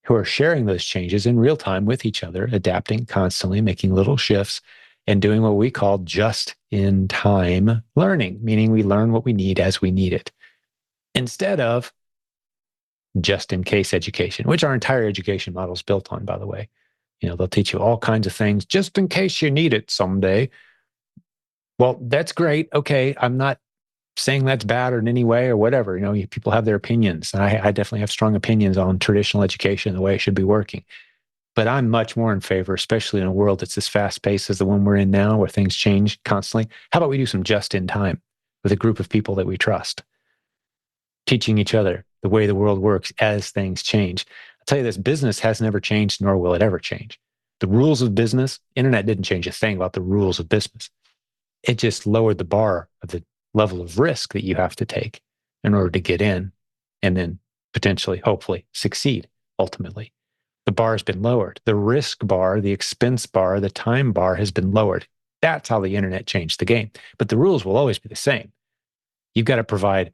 who are sharing those changes in real time with each other, adapting constantly, making little shifts, and doing what we call just in time learning, meaning we learn what we need as we need it, instead of just in case education, which our entire education model is built on, by the way. They'll teach you all kinds of things just in case you need it someday. Well, that's great. Okay. I'm not saying that's bad or in any way or whatever. People have their opinions. I definitely have strong opinions on traditional education and the way it should be working. But I'm much more in favor, especially in a world that's as fast paced as the one we're in now, where things change constantly. How about we do some just in time with a group of people that we trust, teaching each other the way the world works as things change? I'll tell you this, business has never changed, nor will it ever change. The rules of business, internet didn't change a thing about the rules of business. It just lowered the bar of the level of risk that you have to take in order to get in and then potentially, hopefully, succeed ultimately. The bar has been lowered. The risk bar, the expense bar, the time bar has been lowered. That's how the internet changed the game. But the rules will always be the same. You've got to provide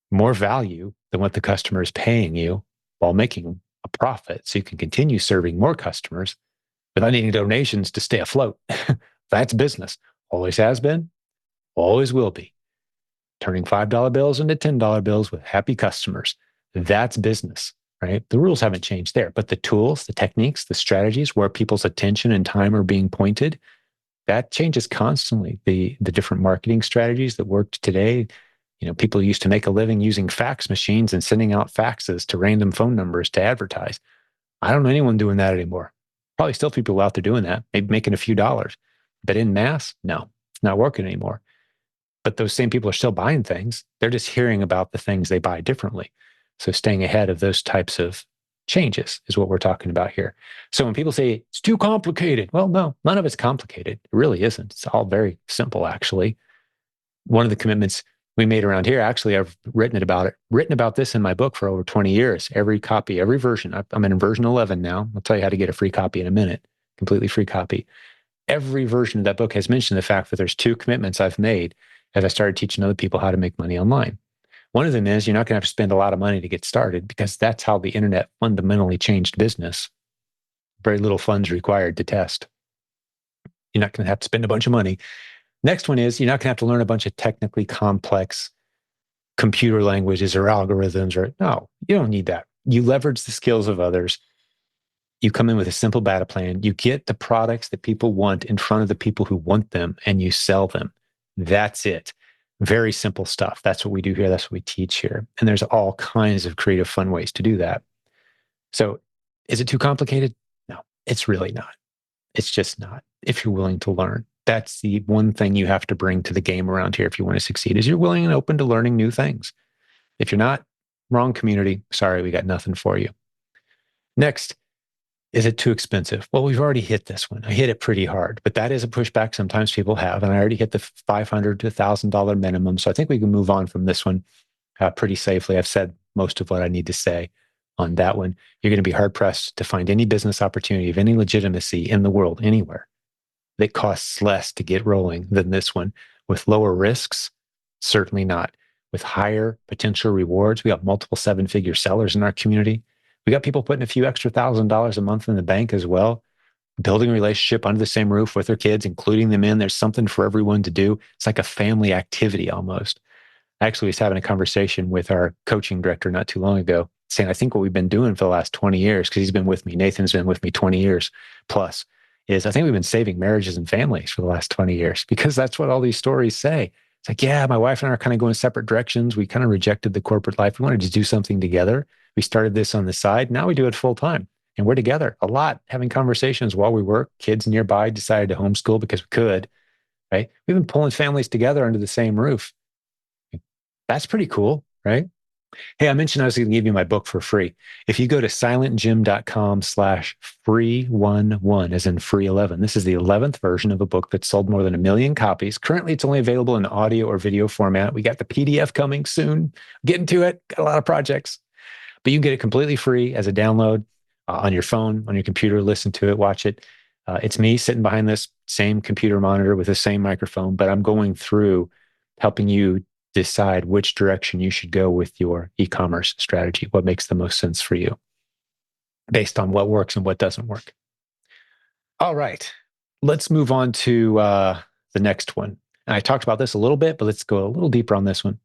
more value than what the customer is paying you while making a profit so you can continue serving more customers without needing donations to stay afloat. That's business. Always has been, always will be. Turning $5 bills into $10 bills with happy customers. That's business, right? The rules haven't changed there, but the tools, the techniques, the strategies where people's attention and time are being pointed, that changes constantly. The different marketing strategies that work today, people used to make a living using fax machines and sending out faxes to random phone numbers to advertise. I don't know anyone doing that anymore. Probably still people out there doing that, maybe making a few dollars. But in mass, no, it's not working anymore. But those same people are still buying things. They're just hearing about the things they buy differently. So staying ahead of those types of changes is what we're talking about here. So when people say it's too complicated, well, no, none of it's complicated. It really isn't. It's all very simple, actually. One of the commitments we made around here, actually, I've written about this in my book for over 20 years. Every copy, every version. I'm in version 11 now. I'll tell you how to get a free copy in a minute, completely free copy. Every version of that book has mentioned the fact that there's two commitments I've made as I started teaching other people how to make money online. One of them is you're not going to have to spend a lot of money to get started, because that's how the internet fundamentally changed business. Very little funds required to test. You're not going to have to spend a bunch of money. Next one is you're not going to have to learn a bunch of technically complex computer languages or algorithms. No, you don't need that. You leverage the skills of others. You come in with a simple beta plan. You get the products that people want in front of the people who want them, and you sell them. That's it. Very simple stuff. That's what we do here. That's what we teach here. And there's all kinds of creative, fun ways to do that. So is it too complicated? No, it's really not. It's just not, if you're willing to learn. That's the one thing you have to bring to the game around here if you want to succeed, is you're willing and open to learning new things. If you're not, wrong community. Sorry, we got nothing for you. Next, is it too expensive? Well, we've already hit this one. I hit it pretty hard, but that is a pushback sometimes people have. And I already hit the $500 to $1,000 minimum. So I think we can move on from this one pretty safely. I've said most of what I need to say on that one. You're going to be hard pressed to find any business opportunity of any legitimacy in the world anywhere that costs less to get rolling than this one. With lower risks, certainly not. With higher potential rewards, we got multiple seven-figure sellers in our community. We got people putting a few extra $1,000s a month in the bank as well, building a relationship under the same roof with their kids, including them in. There's something for everyone to do. It's like a family activity almost. I actually was having a conversation with our coaching director not too long ago, saying, I think what we've been doing for the last 20 years, because he's been with me, Nathan's been with me 20 years plus, is I think we've been saving marriages and families for the last 20 years, because that's what all these stories say. It's like, yeah, my wife and I are kind of going separate directions. We kind of rejected the corporate life. We wanted to do something together. We started this on the side. Now we do it full time. And we're together a lot, having conversations while we work. Kids nearby, decided to homeschool because we could, right? We've been pulling families together under the same roof. That's pretty cool, right? Hey, I mentioned I was going to give you my book for free. If you go to silentjim.com/free11, as in free 11, this is the 11th version of a book that's sold more than 1 million copies. Currently, it's only available in audio or video format. We got the PDF coming soon. Getting to it. Got a lot of projects. But you can get it completely free as a download on your phone, on your computer, listen to it, watch it. It's me sitting behind this same computer monitor with the same microphone, but I'm going through helping you decide which direction you should go with your e-commerce strategy, what makes the most sense for you based on what works and what doesn't work. All right, let's move on to the next one. And I talked about this a little bit, but let's go a little deeper on this one.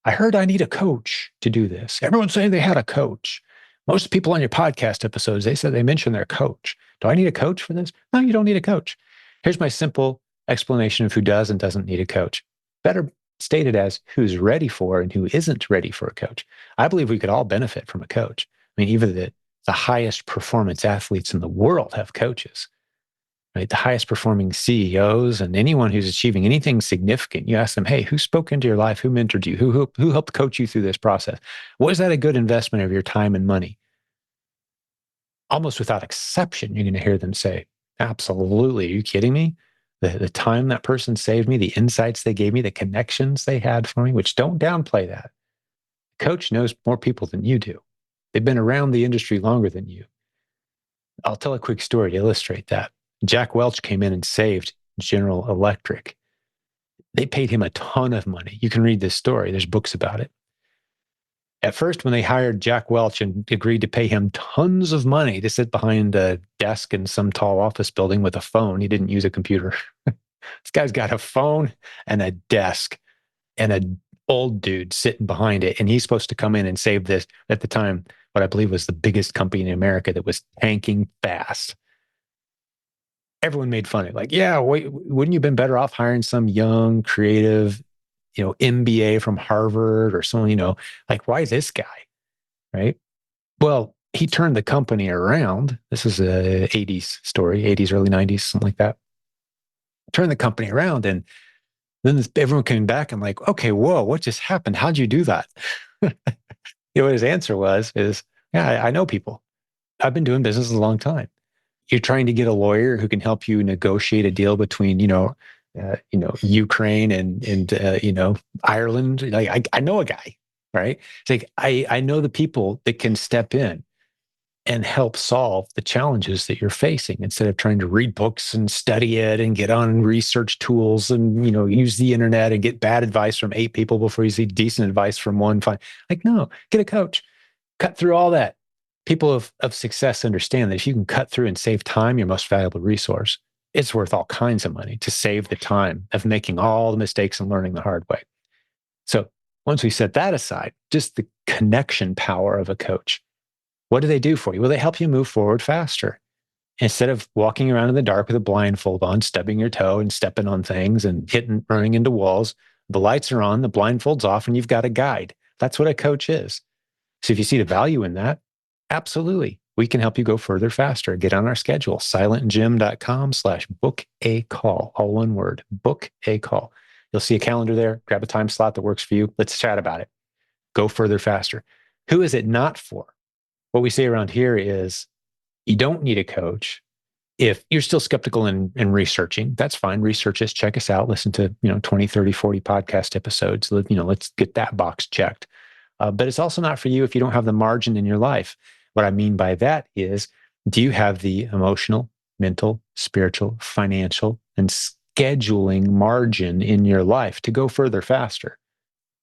I heard I need a coach to do this. Everyone's saying they had a coach. Most people on your podcast episodes, they said they mentioned their coach. Do I need a coach for this? No, you don't need a coach. Here's my simple explanation of who does and doesn't need a coach. Better stated as who's ready for and who isn't ready for a coach. I believe we could all benefit from a coach. I mean, even the highest performance athletes in the world have coaches. Right? The highest performing CEOs and anyone who's achieving anything significant, you ask them, hey, who spoke into your life? Who mentored you? Who helped coach you through this process? Was that a good investment of your time and money? Almost without exception, you're going to hear them say, absolutely. Are you kidding me? The time that person saved me, the insights they gave me, the connections they had for me, which don't downplay that. Coach knows more people than you do. They've been around the industry longer than you. I'll tell a quick story to illustrate that. Jack Welch came in and saved General Electric. They paid him a ton of money. You can read this story. There's books about it. At first, when they hired Jack Welch and agreed to pay him tons of money to sit behind a desk in some tall office building with a phone, he didn't use a computer. This guy's got a phone and a desk and an old dude sitting behind it. And he's supposed to come in and save this, at the time, what I believe was the biggest company in America that was tanking fast. Everyone made fun of it. Like, yeah, wait, wouldn't you have been better off hiring some young, creative, MBA from Harvard or someone, like, why this guy? Right. Well, he turned the company around. This is a 80s story, 80s, early 90s, something like that. Turned the company around. And then everyone came back and like, okay, whoa, what just happened? How'd you do that? What his answer is, yeah, I know people. I've been doing business a long time. You're trying to get a lawyer who can help you negotiate a deal between, Ukraine and Ireland. Like, I know a guy, right? It's like, I know the people that can step in and help solve the challenges that you're facing instead of trying to read books and study it and get on research tools and, use the internet and get bad advice from 8 people before you see decent advice from one. Fine. Like, no, get a coach, cut through all that. People of success understand that if you can cut through and save time, your most valuable resource, it's worth all kinds of money to save the time of making all the mistakes and learning the hard way. So once we set that aside, just the connection power of a coach, what do they do for you? Well, they help you move forward faster. Instead of walking around in the dark with a blindfold on, stubbing your toe and stepping on things and running into walls, the lights are on, the blindfold's off, and you've got a guide. That's what a coach is. So if you see the value in that, absolutely. We can help you go further faster. Get on our schedule, silentjimdotcom/book a call, all one word, book a call. You'll see a calendar there. Grab a time slot that works for you. Let's chat about it. Go further faster. Who is it not for? What we say around here is you don't need a coach. If you're still skeptical and researching, that's fine. Research us, check us out, listen to 20, 30, 40 podcast episodes. Let's get that box checked. But it's also not for you if you don't have the margin in your life. What I mean by that is, do you have the emotional, mental, spiritual, financial, and scheduling margin in your life to go further faster?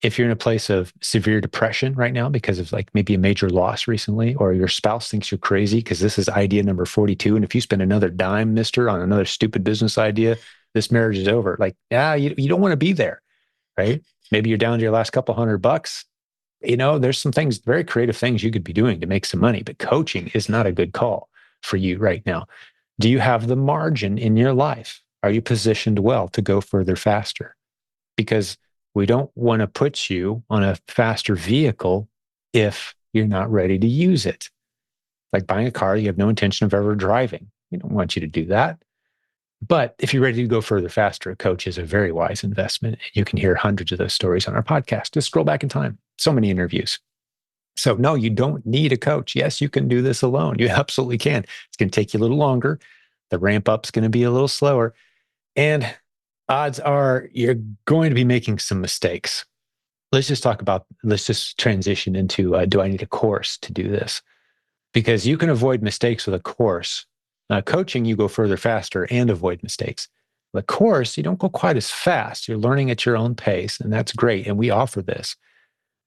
If you're in a place of severe depression right now because of like maybe a major loss recently, or your spouse thinks you're crazy because this is idea number 42. And if you spend another dime, mister, on another stupid business idea, this marriage is over. Like, you don't want to be there, right? Maybe you're down to your last couple $100. There's some things, very creative things you could be doing to make some money, but coaching is not a good call for you right now. Do you have the margin in your life? Are you positioned well to go further faster? Because we don't want to put you on a faster vehicle if you're not ready to use it. Like buying a car you have no intention of ever driving. We don't want you to do that. But if you're ready to go further faster, a coach is a very wise investment. You can hear hundreds of those stories on our podcast. Just scroll back in time. So many interviews. So no, you don't need a coach. Yes, you can do this alone. You absolutely can. It's going to take you a little longer. The ramp up's going to be a little slower. And odds are you're going to be making some mistakes. Let's just transition into, do I need a course to do this? because you can avoid mistakes with a course. Coaching, you go further faster and avoid mistakes. The course, you don't go quite as fast. You're learning at your own pace, and that's great. And we offer this,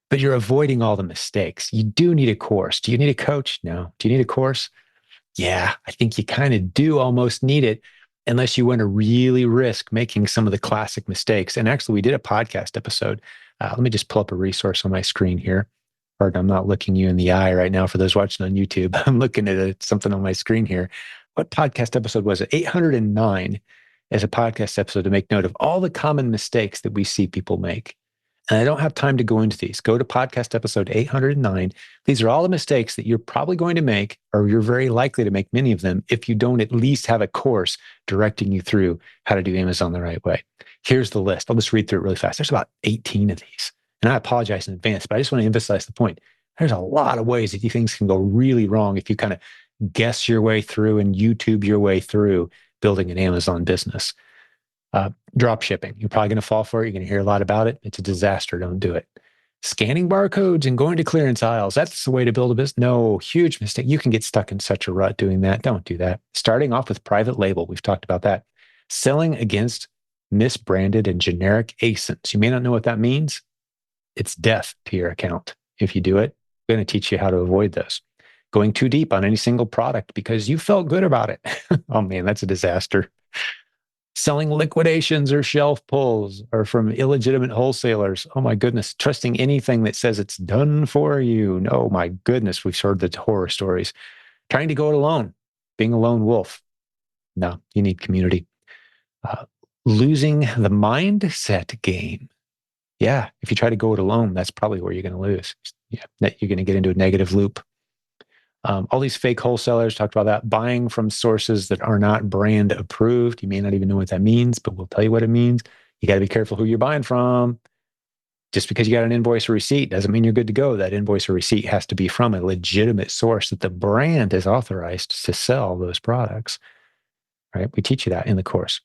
but you're avoiding all the mistakes. You do need a course. Do you need a coach? No. Do you need a course? Yeah, I think you kind of do almost need it unless you want to really risk making some of the classic mistakes. And actually, we did a podcast episode. Let me just pull up a resource on my screen here. Pardon, I'm not looking you in the eye right now for those watching on YouTube. I'm looking at something on my screen here. What podcast episode was it? 809 is a podcast episode to make note of all the common mistakes that we see people make. And I don't have time to go into these. Go to podcast episode 809. These are all the mistakes that you're probably going to make, or you're very likely to make many of them if you don't at least have a course directing you through how to do Amazon the right way. Here's the list. I'll just read through it really fast. There's about 18 of these. And I apologize in advance, but I just want to emphasize the point. There's a lot of ways that things can go really wrong if you kind of guess your way through and YouTube your way through building an Amazon business. Drop shipping. You're probably going to fall for it. You're going to hear a lot about it. It's a disaster. Don't do it. Scanning barcodes and going to clearance aisles. That's the way to build a business. No, huge mistake. You can get stuck in such a rut doing that. Don't do that. Starting off with private label. We've talked about that. Selling against misbranded and generic ASINs. You may not know what that means. It's death to your account. If you do it, I'm going to teach you how to avoid those. Going too deep on any single product because you felt good about it. Oh man, that's a disaster. Selling liquidations or shelf pulls or from illegitimate wholesalers. Oh my goodness. Trusting anything that says it's done for you. No, my goodness. We've heard the horror stories. Trying to go it alone. Being a lone wolf. No, you need community. Losing the mindset game. Yeah, if you try to go it alone, that's probably where you're going to lose. Yeah, you're going to get into a negative loop. All these fake wholesalers, talked about that. Buying from sources that are not brand approved. You may not even know what that means, but we'll tell you what it means. You got to be careful who you're buying from. Just because you got an invoice or receipt doesn't mean you're good to go. That invoice or receipt has to be from a legitimate source that the brand is authorized to sell those products. Right? We teach you that in the course.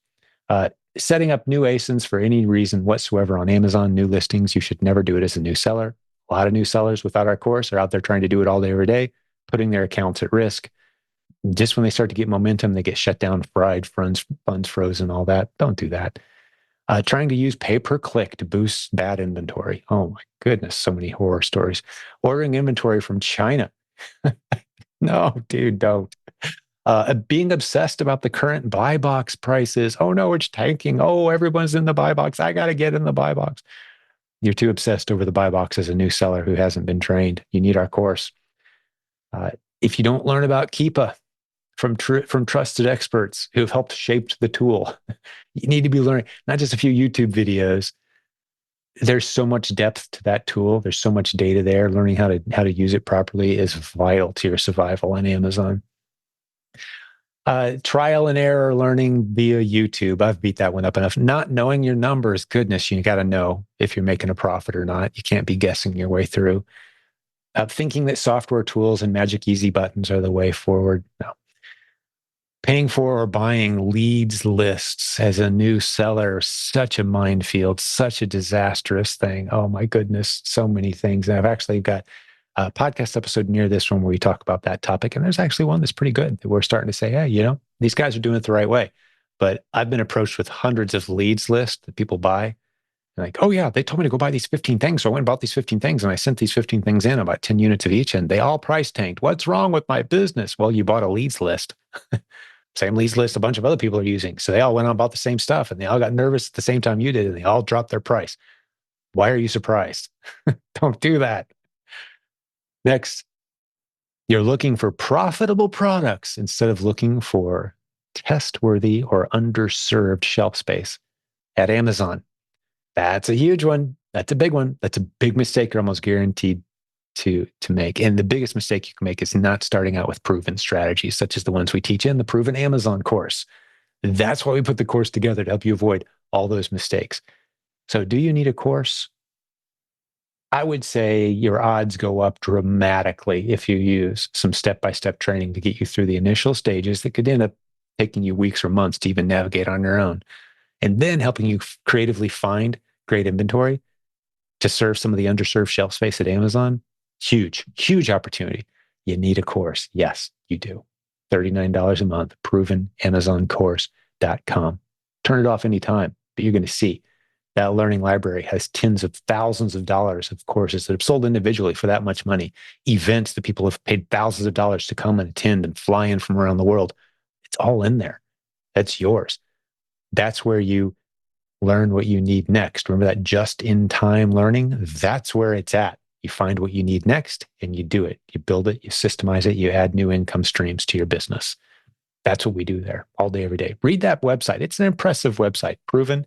Setting up new ASINs for any reason whatsoever on Amazon, new listings. You should never do it as a new seller. A lot of new sellers without our course are out there trying to do it all day, every day, putting their accounts at risk. Just when they start to get momentum, they get shut down, fried, funds frozen, all that. Don't do that. Trying to use pay-per-click to boost bad inventory. Oh my goodness, so many horror stories. Ordering inventory from China. No, dude, don't. Being obsessed about the current buy box prices. Oh no, it's tanking. Oh, everyone's in the buy box. I got to get in the buy box. You're too obsessed over the buy box as a new seller who hasn't been trained. You need our course. If you don't learn about Keepa from trusted experts who have helped shape the tool, you need to be learning, not just a few YouTube videos. There's so much depth to that tool. There's so much data there. Learning how to use it properly is vital to your survival on Amazon. Trial and error learning via YouTube. I've beat that one up enough. Not knowing your numbers. Goodness, you got to know if you're making a profit or not. You can't be guessing your way through. Thinking that software tools and magic easy buttons are the way forward. No. Paying for or buying leads lists as a new seller, such a minefield, such a disastrous thing. Oh my goodness, so many things. And I've actually got a podcast episode near this one where we talk about that topic. And there's actually one that's pretty good that we're starting to say, hey, these guys are doing it the right way. But I've been approached with hundreds of leads lists that people buy. Like, oh yeah, they told me to go buy these 15 things. So I went and bought these 15 things and I sent these 15 things in, about 10 units of each, and they all price tanked. What's wrong with my business? Well, you bought a leads list. Same leads list a bunch of other people are using. So they all went out and bought the same stuff and they all got nervous at the same time you did and they all dropped their price. Why are you surprised? Don't do that. Next, you're looking for profitable products instead of looking for test-worthy or underserved shelf space at Amazon. That's a huge one. That's a big one. That's a big mistake you're almost guaranteed to make. And the biggest mistake you can make is not starting out with proven strategies, such as the ones we teach in the Proven Amazon course. That's why we put the course together, to help you avoid all those mistakes. So do you need a course? I would say your odds go up dramatically if you use some step-by-step training to get you through the initial stages that could end up taking you weeks or months to even navigate on your own. And then helping you creatively find great inventory to serve some of the underserved shelf space at Amazon. Huge, huge opportunity. You need a course. Yes, you do. $39 a month, proven AmazonCourse.com. Turn it off anytime, but you're going to see that learning library has tens of thousands of dollars of courses that have sold individually for that much money, events that people have paid thousands of dollars to come and attend and fly in from around the world. It's all in there. That's yours. That's where you learn what you need next. Remember that just-in-time learning? That's where it's at. You find what you need next and you do it. You build it, you systemize it, you add new income streams to your business. That's what we do there all day, every day. Read that website. It's an impressive website, proven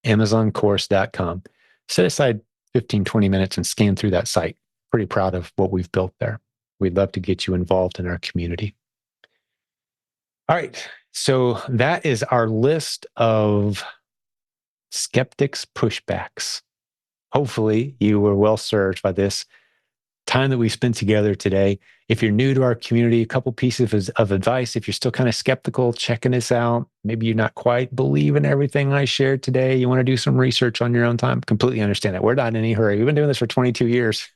AmazonCourse.com. Set aside 15, 20 minutes and scan through that site. Pretty proud of what we've built there. We'd love to get you involved in our community. All right. So that is our list of skeptics' pushbacks. Hopefully you were well served by this time that we spent together today. If you're new to our community, a couple pieces of advice. If you're still kind of skeptical, checking this out, maybe you're not quite believing everything I shared today, you want to do some research on your own time, completely understand that. We're not in any hurry. We've been doing this for 22 years.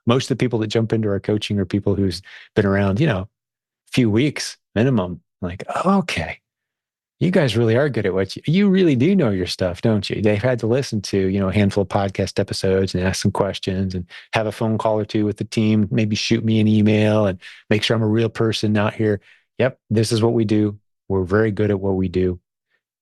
Most of the people that jump into our coaching are people who's been around, a few weeks minimum. Like, oh, okay, you guys really are good at what you really do know your stuff, don't you? They've had to listen to, a handful of podcast episodes and ask some questions and have a phone call or two with the team, maybe shoot me an email and make sure I'm a real person out here. Yep, this is what we do. We're very good at what we do.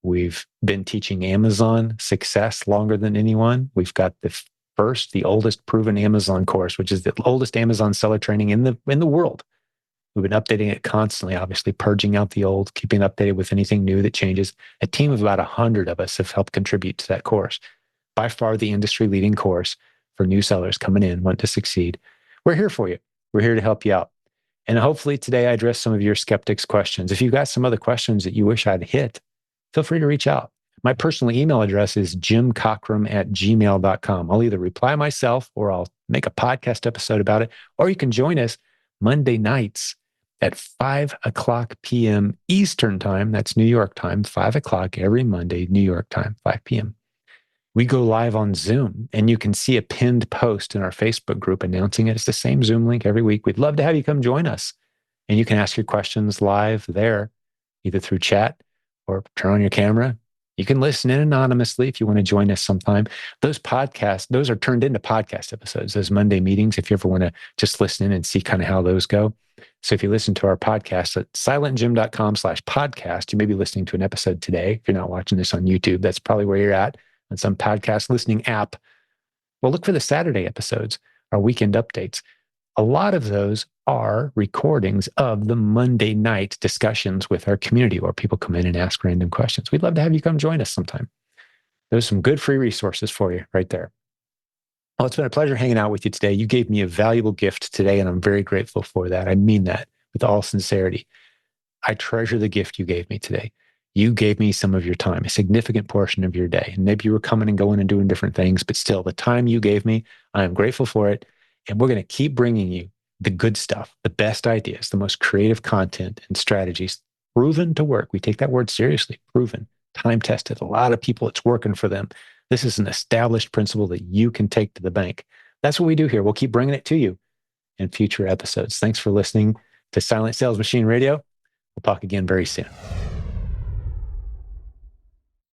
We've been teaching Amazon success longer than anyone. We've got the oldest proven Amazon course, which is the oldest Amazon seller training in the world. We've been updating it constantly, obviously purging out the old, keeping updated with anything new that changes. A team of about 100 of us have helped contribute to that course. By far the industry-leading course for new sellers coming in, want to succeed. We're here for you. We're here to help you out. And hopefully today I addressed some of your skeptics' questions. If you've got some other questions that you wish I'd hit, feel free to reach out. My personal email address is jimcockrum@gmail.com. I'll either reply myself or I'll make a podcast episode about it, or you can join us Monday nights at 5:00 p.m. Eastern time. That's New York time, 5:00 every Monday, New York time, 5 p.m. We go live on Zoom, and you can see a pinned post in our Facebook group announcing it. It's the same Zoom link every week. We'd love to have you come join us. And you can ask your questions live there, either through chat or turn on your camera. You can listen in anonymously if you want to join us sometime. Those podcasts, those are turned into podcast episodes, those Monday meetings, if you ever want to just listen in and see kind of how those go. So if you listen to our podcast at silentjimdotcom/podcast, you may be listening to an episode today. If you're not watching this on YouTube, that's probably where you're at on some podcast listening app. Well, look for the Saturday episodes, our weekend updates. A lot of those are recordings of the Monday night discussions with our community where people come in and ask random questions. We'd love to have you come join us sometime. There's some good free resources for you right there. Well, it's been a pleasure hanging out with you today. You gave me a valuable gift today, and I'm very grateful for that. I mean that with all sincerity. I treasure the gift you gave me today. You gave me some of your time, a significant portion of your day. And maybe you were coming and going and doing different things, but still, the time you gave me, I am grateful for it. And we're going to keep bringing you the good stuff, the best ideas, the most creative content and strategies proven to work. We take that word seriously, proven, time tested. A lot of people, it's working for them. This is an established principle that you can take to the bank. That's what we do here. We'll keep bringing it to you in future episodes. Thanks for listening to Silent Sales Machine Radio. We'll talk again very soon.